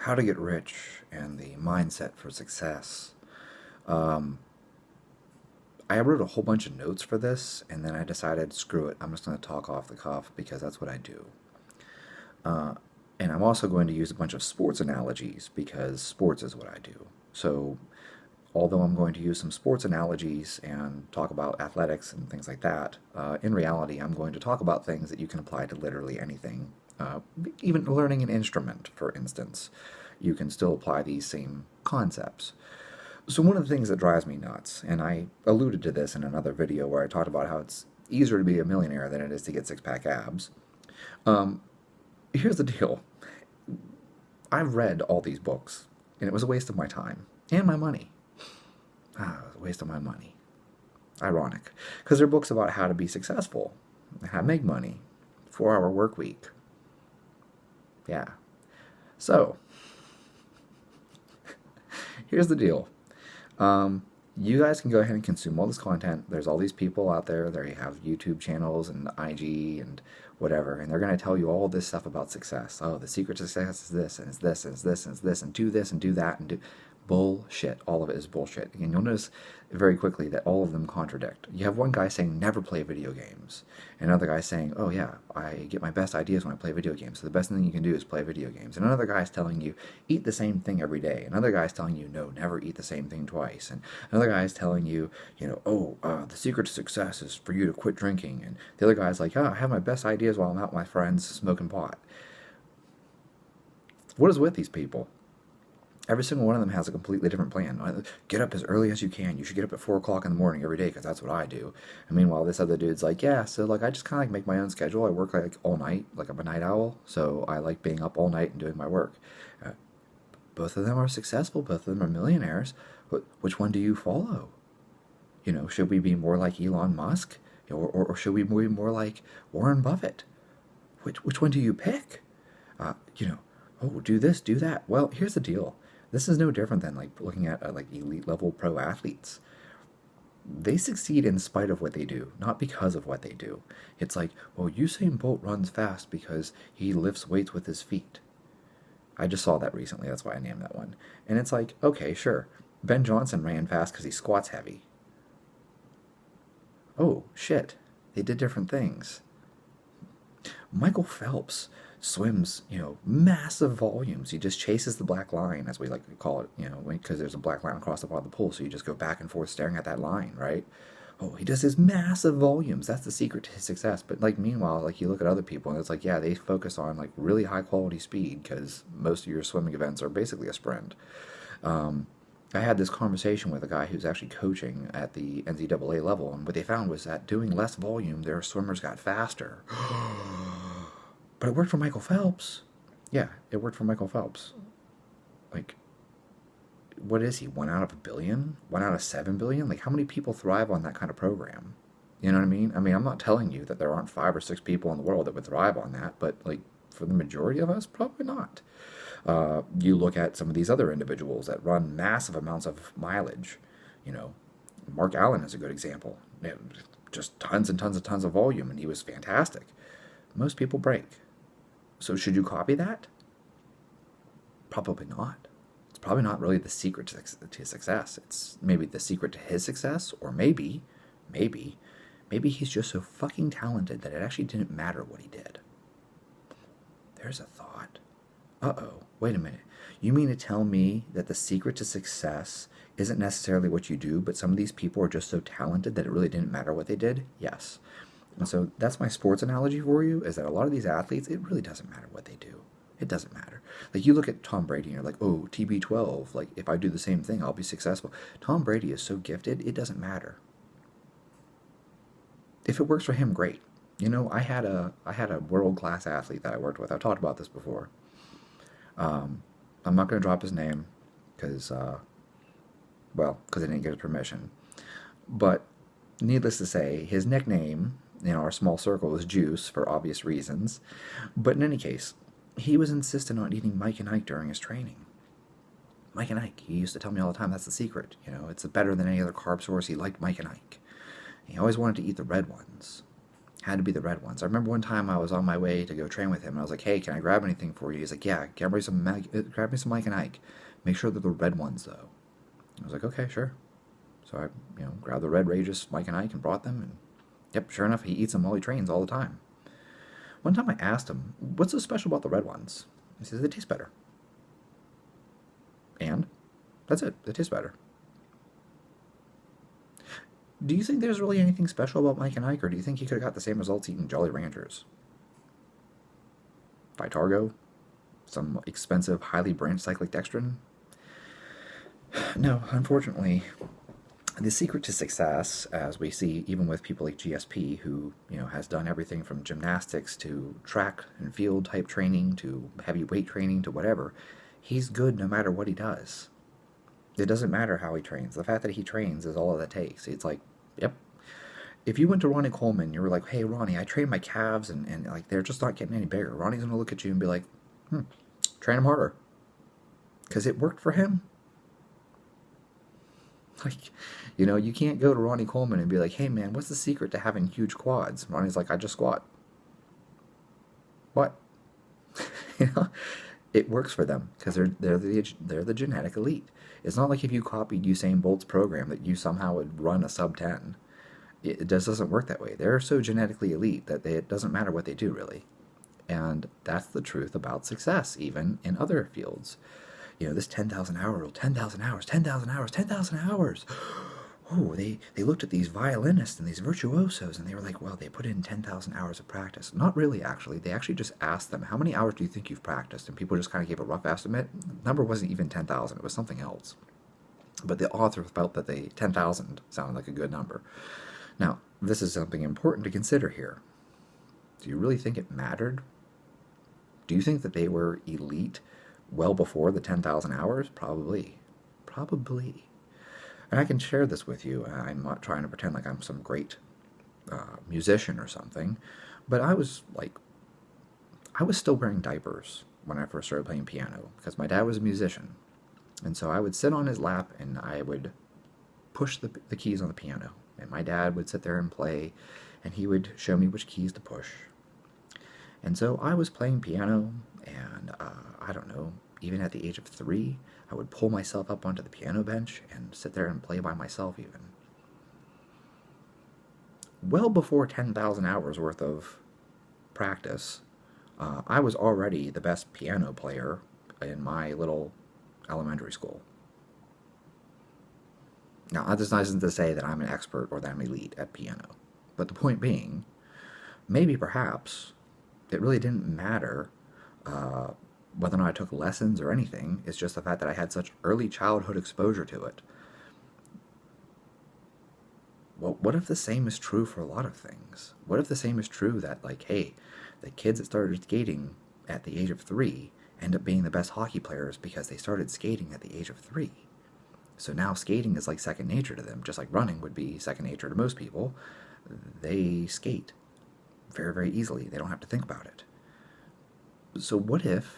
How to Get Rich and the Mindset for Success. Um, I wrote a whole bunch of notes for this, and then I decided, screw it, I'm just going to talk off the cuff because that's what I do. Uh, and I'm also going to use a bunch of sports analogies because sports is what I do. So, although I'm going to use some sports analogies and talk about athletics and things like that, in reality, I'm going to talk about things that you can apply to literally anything. Even learning an instrument, for instance, you can still apply these same concepts. So, one of the things that drives me nuts, and I alluded to this in another video where I talked about how it's easier to be a millionaire than it is to get six pack abs. Um, Here's the deal. I've read all these books, and it was a waste of my time and my money. It was a waste of my money. Ironic. Because they're books about how to be successful, how to make money, 4-hour work week. Yeah. So, here's the deal. You guys can go ahead and consume all this content. There's all these people out there. They have YouTube channels and IG and whatever, and they're going to tell you all this stuff about success. Oh, the secret to success is this, and it's this, and it's this, and it's this, and do this, and do that, and do bullshit. All of it is bullshit. And you'll notice very quickly that all of them contradict. You have one guy saying never play video games, and another guy saying, oh yeah, I get my best ideas when I play video games, so the best thing you can do is play video games. And another guy's telling you eat the same thing every day. Another guy's telling you no, never eat the same thing twice. And another guy's telling you, the secret to success is for you to quit drinking. And the other guy's like, I have my best ideas while I'm out with my friends smoking pot. What is with these people? Every single one of them has a completely different plan. Get up as early as you can. You should get up at 4 o'clock in the morning every day because that's what I do. And meanwhile, this other dude's like, yeah, so like I just kind of like make my own schedule. I work like all night, like I'm a night owl, so I like being up all night and doing my work. Both of them are successful. Both of them are millionaires. Which one do you follow? Should we be more like Elon Musk, or should we be more like Warren Buffett? Which one do you pick? Do this, do that. Well, here's the deal. This is no different than like looking at like elite level pro athletes. They succeed in spite of what they do, not because of what they do. It's like, well, Usain Bolt runs fast because he lifts weights with his feet. I just saw that recently. That's why I named that one. And it's like, okay, sure. Ben Johnson ran fast because he squats heavy. Oh, shit. They did different things. Michael Phelps swims, massive volumes. He just chases the black line, as we like to call it, because there's a black line across the bottom of the pool, so you just go back and forth staring at that line, right? Oh, he does his massive volumes. That's the secret to his success. But like, meanwhile, like you look at other people, and it's like, yeah, they focus on like really high quality speed because most of your swimming events are basically a sprint. I had this conversation with a guy who's actually coaching at the NCAA level, and what they found was that doing less volume, their swimmers got faster. But it worked for Michael Phelps. Yeah, it worked for Michael Phelps. Like, what is he? 1 out of 1 billion? 1 out of 7 billion? Like, how many people thrive on that kind of program? You know what I mean? I mean, I'm not telling you that there aren't 5 or 6 people in the world that would thrive on that, but like, for the majority of us, probably not. You look at some of these other individuals that run massive amounts of mileage. Mark Allen is a good example. Just tons and tons and tons of volume, and he was fantastic. Most people break. So should you copy that? Probably not. It's probably not really the secret to success. It's maybe the secret to his success, or maybe he's just so fucking talented that it actually didn't matter what he did. There's a thought. Uh-oh, wait a minute. You mean to tell me that the secret to success isn't necessarily what you do, but some of these people are just so talented that it really didn't matter what they did? Yes. And so that's my sports analogy for you, is that a lot of these athletes, it really doesn't matter what they do. It doesn't matter. Like, you look at Tom Brady and you're like, oh, TB12, like, if I do the same thing, I'll be successful. Tom Brady is so gifted, it doesn't matter. If it works for him, great. I had a world-class athlete that I worked with. I've talked about this before. I'm not going to drop his name because I didn't get his permission. But needless to say, his nickname in our small circle is Juice for obvious reasons. But in any case, he was insistent on eating Mike and Ike during his training. Mike and Ike, he used to tell me all the time, that's the secret. It's better than any other carb source. He liked Mike and Ike. He always wanted to eat the red ones. had to be the red ones. I remember one time I was on my way to go train with him, and I was like, "Hey, can I grab anything for you?" He's like, "Yeah, grab me some Mike and Ike. Make sure they're the red ones, though." I was like, "Okay, sure." So I, grabbed the red Rageous Mike and Ike and brought them, and yep, sure enough, he eats them while he trains all the time. One time I asked him, "What's so special about the red ones?" He says, "They taste better." And that's it. They taste better. Do you think there's really anything special about Mike and Ike, or do you think he could have got the same results eating Jolly Ranchers? Vitargo? Some expensive, highly branched cyclic dextrin? No, unfortunately, the secret to success, as we see even with people like GSP, who has done everything from gymnastics to track and field type training to heavy weight training to whatever, he's good no matter what he does. It doesn't matter how he trains. The fact that he trains is all that takes. It's like, yep. If you went to Ronnie Coleman, you were like, "Hey, Ronnie, I trained my calves and like they're just not getting any bigger." Ronnie's gonna look at you and be like, "Train them harder," because it worked for him. Like, you can't go to Ronnie Coleman and be like, "Hey, man, what's the secret to having huge quads?" Ronnie's like, "I just squat." What? you know, it works for them because they're the genetic elite. It's not like if you copied Usain Bolt's program that you somehow would run a sub 10. It just doesn't work that way. They're so genetically elite that it doesn't matter what they do, really. And that's the truth about success, even in other fields. This 10,000 hour rule, 10,000 hours, 10,000 hours, 10,000 hours. Oh, they looked at these violinists and these virtuosos and they were like, well, they put in 10,000 hours of practice. Not really, actually. They actually just asked them, "How many hours do you think you've practiced?" And people just kind of gave a rough estimate. The number wasn't even 10,000. It was something else. But the author felt that 10,000 sounded like a good number. Now, this is something important to consider here. Do you really think it mattered? Do you think that they were elite well before the 10,000 hours? Probably. Probably. And I can share this with you. I'm not trying to pretend like I'm some great musician or something, but I was still wearing diapers when I first started playing piano because my dad was a musician. And so I would sit on his lap and I would push the keys on the piano. And my dad would sit there and play, and he would show me which keys to push. And so I was playing piano, and I don't know, even at the age of 3, I would pull myself up onto the piano bench and sit there and play by myself even. Well before 10,000 hours worth of practice, I was already the best piano player in my little elementary school. Now, that isn't to say that I'm an expert or that I'm elite at piano. But the point being, maybe perhaps it really didn't matter whether or not I took lessons or anything. It's just the fact that I had such early childhood exposure to it. Well, what if the same is true for a lot of things? What if the same is true that, like, hey, the kids that started skating at the age of 3 end up being the best hockey players because they started skating at the age of 3? So now skating is like second nature to them, just like running would be second nature to most people. They skate very, very easily. They don't have to think about it. So what if,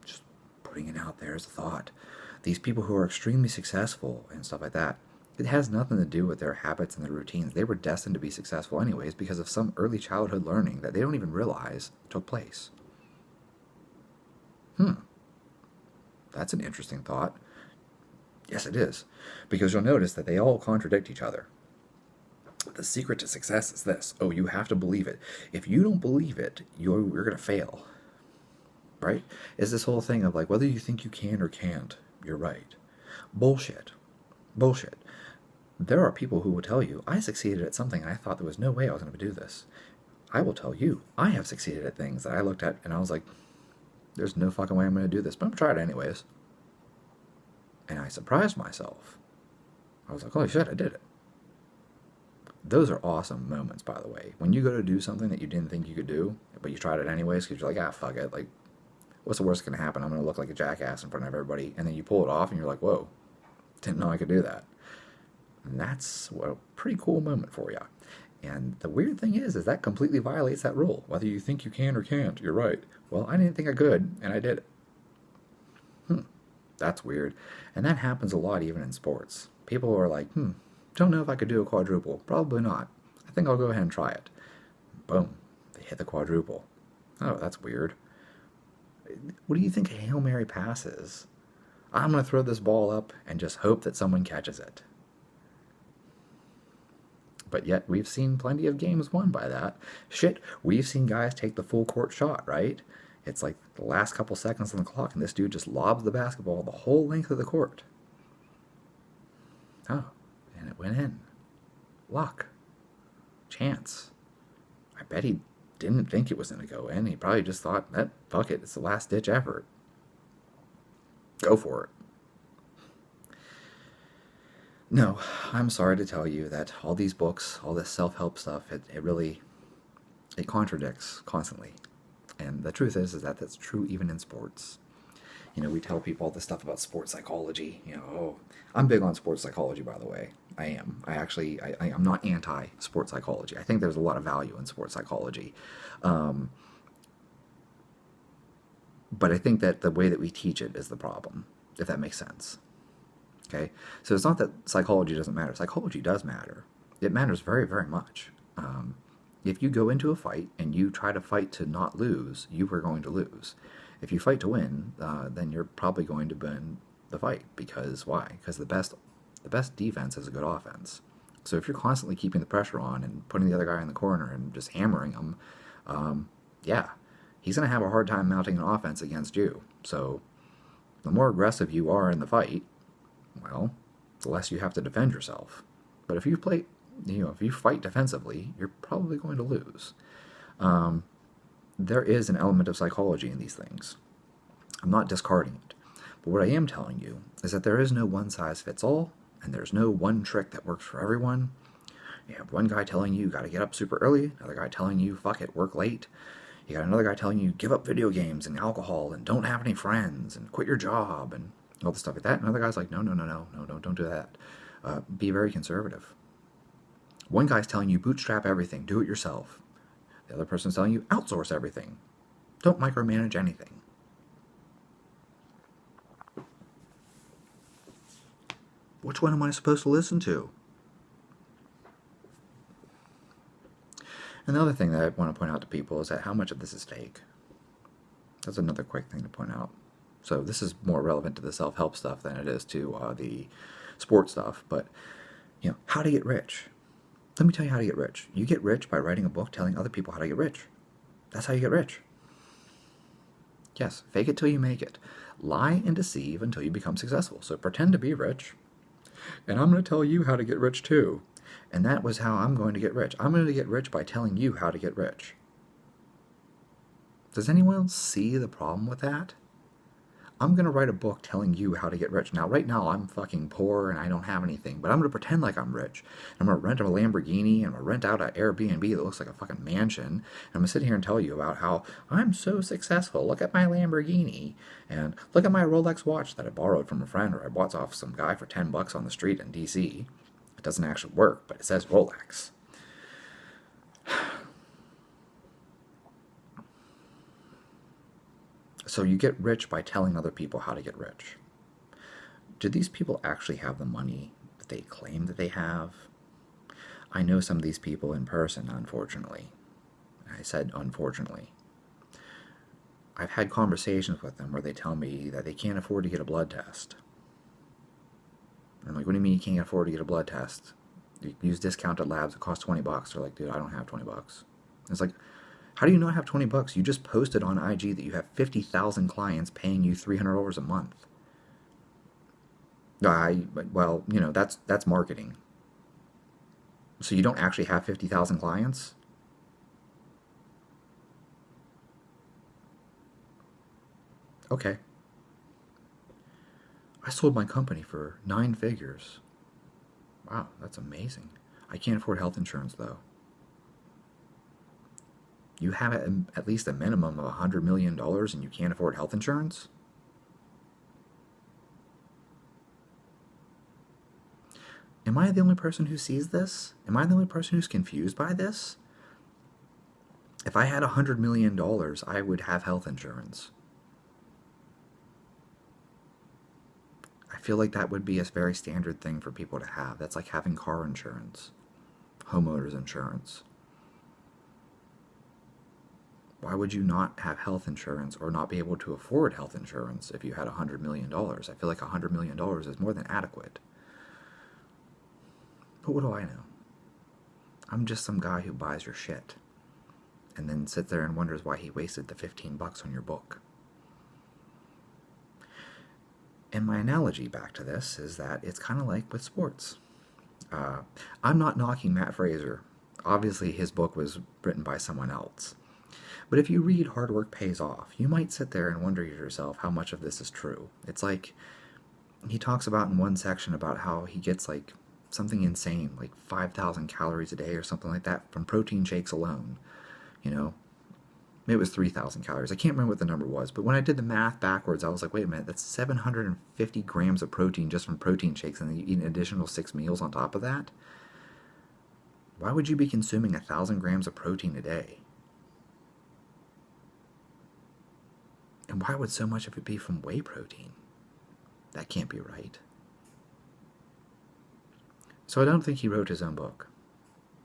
just putting it out there as a thought, these people who are extremely successful and stuff like that, it has nothing to do with their habits and their routines. They were destined to be successful anyways because of some early childhood learning that they don't even realize took place. That's an interesting thought. Yes, it is. Because you'll notice that they all contradict each other. The secret to success is this. Oh, you have to believe it. If you don't believe it, you're going to fail. Right? It's this whole thing of like, whether you think you can or can't, you're right. Bullshit. Bullshit. There are people who will tell you, I succeeded at something and I thought there was no way I was going to do this. I will tell you, I have succeeded at things that I looked at and I was like, there's no fucking way I'm going to do this, but I'm going to try it anyways. And I surprised myself. I was like, holy shit, I did it. Those are awesome moments, by the way. When you go to do something that you didn't think you could do, but you tried it anyways because you're like, fuck it. Like, what's the worst that can happen? I'm going to look like a jackass in front of everybody. And then you pull it off and you're like, whoa, didn't know I could do that. And that's a pretty cool moment for you. And the weird thing is that completely violates that rule. Whether you think you can or can't, you're right. Well, I didn't think I could, and I did it. That's weird. And that happens a lot even in sports. People are like, don't know if I could do a quadruple. Probably not. I think I'll go ahead and try it. Boom. They hit the quadruple. Oh, that's weird. What do you think a Hail Mary pass is? I'm going to throw this ball up and just hope that someone catches it. But yet we've seen plenty of games won by that. Shit, we've seen guys take the full court shot, right? It's like the last couple seconds on the clock, and this dude just lobs the basketball the whole length of the court. Oh, and it went in. Luck. Chance. I bet he didn't think it was going to go in. He probably just thought, fuck it, it's the last ditch effort. Go for it. No, I'm sorry to tell you that all these books, all this self-help stuff, it really, it contradicts constantly. And the truth is that that's true even in sports. You know, we tell people all this stuff about sports psychology. You know, oh, I'm big on sports psychology, by the way. I am. I'm not anti-sports psychology. I think there's a lot of value in sports psychology. But I think that the way that we teach it is the problem, if that makes sense. Okay? So it's not that psychology doesn't matter. Psychology does matter. It matters very, very much. If you go into a fight and you try to fight to not lose, you are going to lose. If you fight to win, then you're probably going to win the fight. Because why? Because the best defense is a good offense. So if you're constantly keeping the pressure on and putting the other guy in the corner and just hammering him, yeah, he's going to have a hard time mounting an offense against you. So the more aggressive you are in the fight, well, the less you have to defend yourself. But if you fight defensively, you're probably going to lose. There is an element of psychology in these things. I'm not discarding it. But what I am telling you is that there is no one-size-fits-all, and there's no one trick that works for everyone. You have one guy telling you got to get up super early, another guy telling you, fuck it, work late. You got another guy telling you, give up video games and alcohol and don't have any friends and quit your job and all this stuff like that. Another guy's like, no, don't do that. Be very conservative. One guy's telling you, bootstrap everything, do it yourself. The other person's telling you, outsource everything. Don't micromanage anything. Which one am I supposed to listen to? Another thing that I want to point out to people is that how much of this is fake. That's another quick thing to point out. So this is more relevant to the self-help stuff than it is to the sports stuff. But, you know, how to get rich. Let me tell you how to get rich. You get rich by writing a book telling other people how to get rich. That's how you get rich. Yes, fake it till you make it. Lie and deceive until you become successful. So pretend to be rich, and I'm going to tell you how to get rich too. And that was how I'm going to get rich. I'm going to get rich by telling you how to get rich. Does anyone else see the problem with that? I'm going to write a book telling you how to get rich. Now, right now, I'm fucking poor and I don't have anything, but I'm going to pretend like I'm rich. I'm going to rent a Lamborghini and I'm going to rent out an Airbnb that looks like a fucking mansion. And I'm going to sit here and tell you about how I'm so successful. Look at my Lamborghini and look at my Rolex watch that I borrowed from a friend or I bought off some guy for $10 on the street in DC. It doesn't actually work, but it says Rolex. So you get rich by telling other people how to get rich. Do these people actually have the money that they claim that they have? I know some of these people in person, unfortunately. I said unfortunately. I've had conversations with them where they tell me that they can't afford to get a blood test. I'm like, what do you mean you can't afford to get a blood test? You use discounted labs, it costs $20. They're like, dude, I don't have $20. It's like, how do you not have $20? You just posted on IG that you have 50,000 clients paying you $300 a month. Well, you know, that's marketing. So you don't actually have 50,000 clients? Okay. I sold my company for 9 figures. Wow, that's amazing. I can't afford health insurance, though. You have at least a minimum of $100 million and you can't afford health insurance? Am I the only person who sees this? Am I the only person who's confused by this? If I had $100 million, I would have health insurance. I feel like that would be a very standard thing for people to have. That's like having car insurance, homeowners insurance. Why would you not have health insurance or not be able to afford health insurance if you had $100 million? I feel like $100 million is more than adequate. But what do I know? I'm just some guy who buys your shit and then sits there and wonders why he wasted the $15 on your book. And my analogy back to this is that it's kind of like with sports. I'm not knocking Matt Fraser. Obviously, his book was written by someone else. But if you read Hard Work Pays Off, you might sit there and wonder to yourself how much of this is true. It's like he talks about in one section about how he gets like something insane, like 5,000 calories a day or something like that from protein shakes alone. You know, maybe it was 3,000 calories. I can't remember what the number was, but when I did the math backwards, I was like, wait a minute, that's 750 grams of protein just from protein shakes, and then you eat an additional 6 meals on top of that? Why would you be consuming 1,000 grams of protein a day? And why would so much of it be from whey protein? That can't be right. So I don't think he wrote his own book.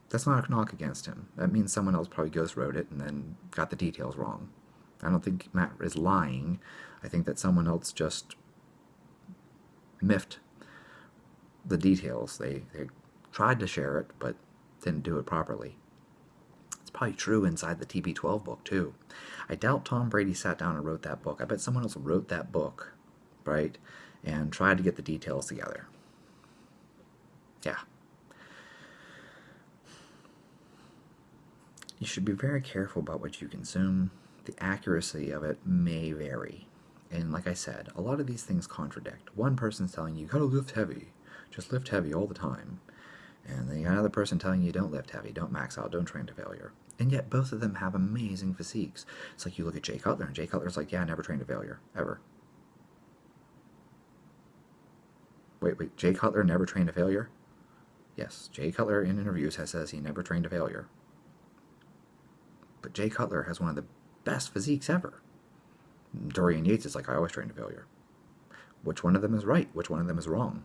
That's not a knock against him. That means someone else probably ghost wrote it and then got the details wrong. I don't think Matt is lying. I think that someone else just miffed the details. They tried to share it, but didn't do it properly. It's probably true inside the TB12 book, too. I doubt Tom Brady sat down and wrote that book. I bet someone else wrote that book, right, and tried to get the details together. Yeah. You should be very careful about what you consume. The accuracy of it may vary. And like I said, a lot of these things contradict. One person's telling you gotta lift heavy. Just lift heavy all the time. And then you got another person telling you don't lift heavy, don't max out, don't train to failure. And yet both of them have amazing physiques. It's like you look at Jay Cutler, and Jay Cutler's like, yeah, I never trained to failure, ever. Wait, Jay Cutler never trained to failure? Yes, Jay Cutler in interviews says he never trained to failure. But Jay Cutler has one of the best physiques ever. Dorian Yates is like, I always train to failure. Which one of them is right? Which one of them is wrong?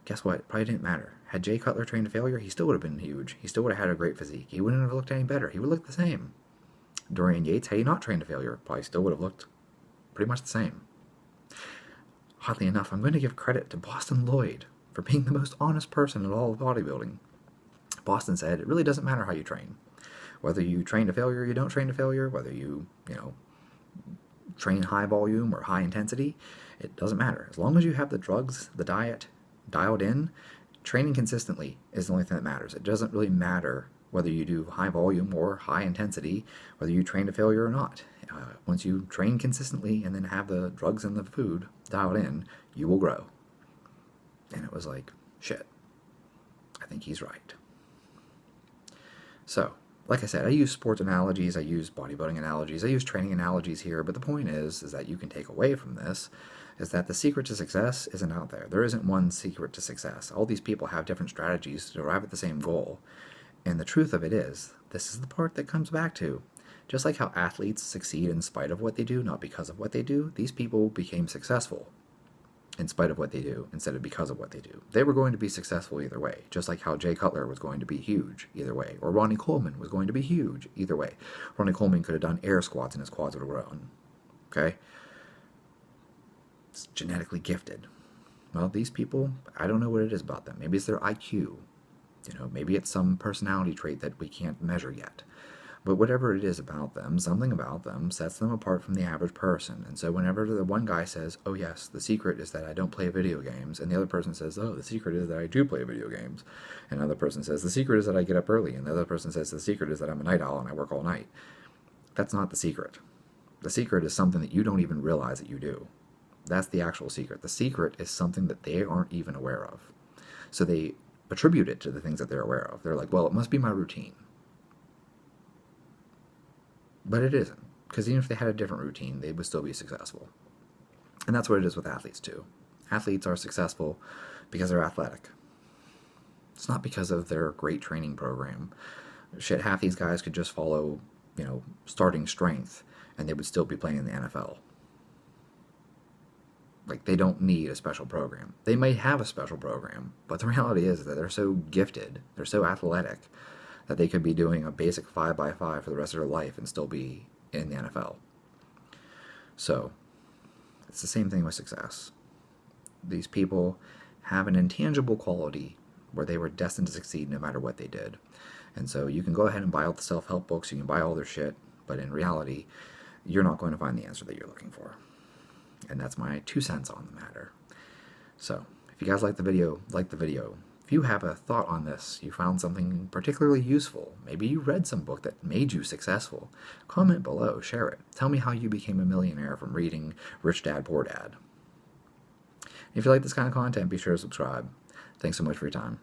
Guess what? It probably didn't matter. Had Jay Cutler trained to failure, he still would have been huge. He still would have had a great physique. He wouldn't have looked any better. He would look the same. Dorian Yates, had he not trained to failure, probably still would have looked pretty much the same. Oddly enough, I'm going to give credit to Boston Lloyd for being the most honest person in all of bodybuilding. Boston said, it really doesn't matter how you train. Whether you train to failure or you don't train to failure, whether you train high volume or high intensity, it doesn't matter. As long as you have the drugs, the diet dialed in, training consistently is the only thing that matters. It doesn't really matter whether you do high volume or high intensity, whether you train to failure or not. Once you train consistently and then have the drugs and the food dialed in, you will grow. And it was like, shit, I think he's right. So, like I said, I use sports analogies, I use bodybuilding analogies, I use training analogies here, but the point is that you can take away from this is that the secret to success isn't out there. There isn't one secret to success. All these people have different strategies to arrive at the same goal. And the truth of it is, this is the part that comes back to, just like how athletes succeed in spite of what they do, not because of what they do, these people became successful in spite of what they do instead of because of what they do. They were going to be successful either way, just like how Jay Cutler was going to be huge either way, or Ronnie Coleman was going to be huge either way. Ronnie Coleman could have done air squats and his quads would have grown. Okay? It's genetically gifted. Well, these people, I don't know what it is about them. Maybe it's their IQ. Maybe it's some personality trait that we can't measure yet. But whatever it is about them, something about them sets them apart from the average person. And so whenever the one guy says, oh yes, the secret is that I don't play video games, and the other person says, oh, the secret is that I do play video games, and another person says, the secret is that I get up early, and the other person says, the secret is that I'm a night owl and I work all night. That's not the secret. The secret is something that you don't even realize that you do. That's the actual secret. The secret is something that they aren't even aware of. So they attribute it to the things that they're aware of. They're like, well, it must be my routine. But it isn't, because even if they had a different routine, they would still be successful. And that's what it is with athletes, too. Athletes are successful because they're athletic. It's not because of their great training program. Shit, half these guys could just follow, starting strength, and they would still be playing in the NFL. Like, they don't need a special program. They may have a special program, but the reality is that they're so gifted, they're so athletic, that they could be doing a basic 5x5 for the rest of their life and still be in the NFL. So, it's the same thing with success. These people have an intangible quality where they were destined to succeed no matter what they did. And so you can go ahead and buy all the self-help books, you can buy all their shit, but in reality, you're not going to find the answer that you're looking for. And that's my 2 cents on the matter. So, if you guys like the video, like the video. If you have a thought on this, you found something particularly useful, maybe you read some book that made you successful, comment below, share it. Tell me how you became a millionaire from reading Rich Dad, Poor Dad. If you like this kind of content, be sure to subscribe. Thanks so much for your time.